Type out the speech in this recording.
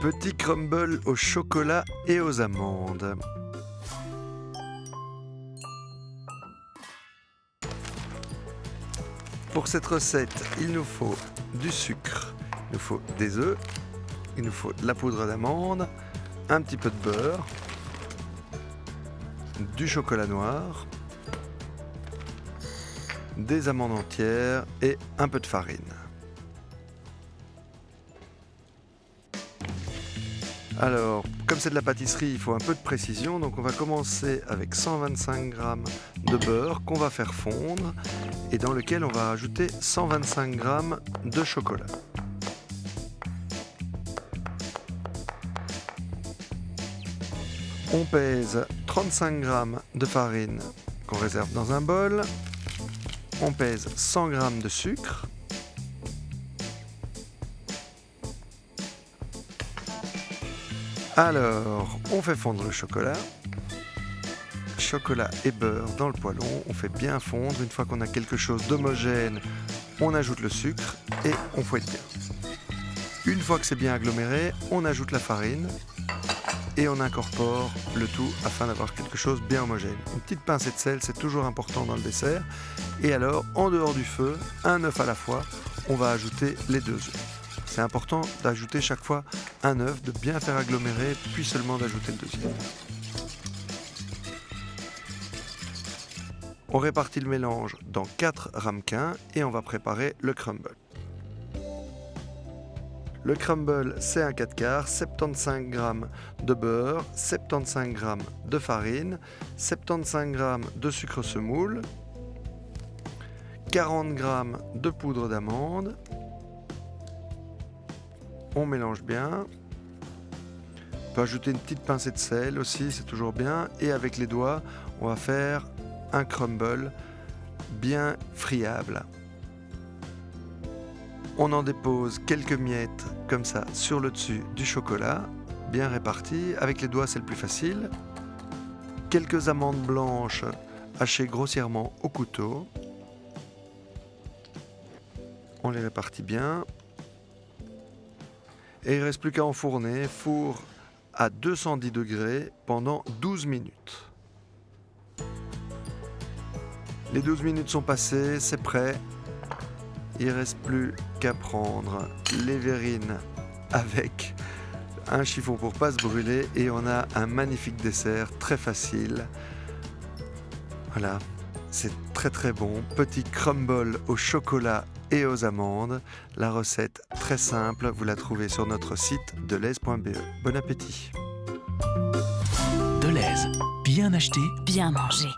Petit crumble au chocolat et aux amandes. Pour cette recette, il nous faut du sucre, il nous faut des œufs, il nous faut de la poudre d'amande, un petit peu de beurre, du chocolat noir, des amandes entières et un peu de farine. Alors, comme c'est de la pâtisserie, il faut un peu de précision, donc on va commencer avec 125 g de beurre qu'on va faire fondre et dans lequel on va ajouter 125 g de chocolat. On pèse 35 g de farine qu'on réserve dans un bol. On pèse 100 g de sucre. Alors, on fait fondre le chocolat. Chocolat et beurre dans le poêlon. On fait bien fondre. Une fois qu'on a quelque chose d'homogène, on ajoute le sucre et on fouette bien. Une fois que c'est bien aggloméré, on ajoute la farine et on incorpore le tout afin d'avoir quelque chose de bien homogène. Une petite pincée de sel, c'est toujours important dans le dessert. Et alors, en dehors du feu, un œuf à la fois, on va ajouter les 2 œufs. C'est important d'ajouter chaque fois un œuf, de bien faire agglomérer, puis seulement d'ajouter le deuxième. On répartit le mélange dans 4 ramequins et on va préparer le crumble. Le crumble, c'est un 4/4, 75 g de beurre, 75 g de farine, 75 g de sucre semoule, 40 g de poudre d'amande. On mélange bien. On peut ajouter une petite pincée de sel aussi, c'est toujours bien. Et avec les doigts, on va faire un crumble bien friable. On en dépose quelques miettes comme ça sur le dessus du chocolat, bien réparties. Avec les doigts, c'est le plus facile. Quelques amandes blanches hachées grossièrement au couteau. On les répartit bien. Et il ne reste plus qu'à enfourner, four à 210 degrés pendant 12 minutes. Les 12 minutes sont passées, c'est prêt. Il ne reste plus qu'à prendre les verrines avec un chiffon pour ne pas se brûler et on a un magnifique dessert très facile. Voilà, c'est très très bon. Petit crumble au chocolat et aux amandes. La recette très simple, vous la trouvez sur notre site delhaize.be. Bon appétit. Delhaize, bien acheté, Bien manger.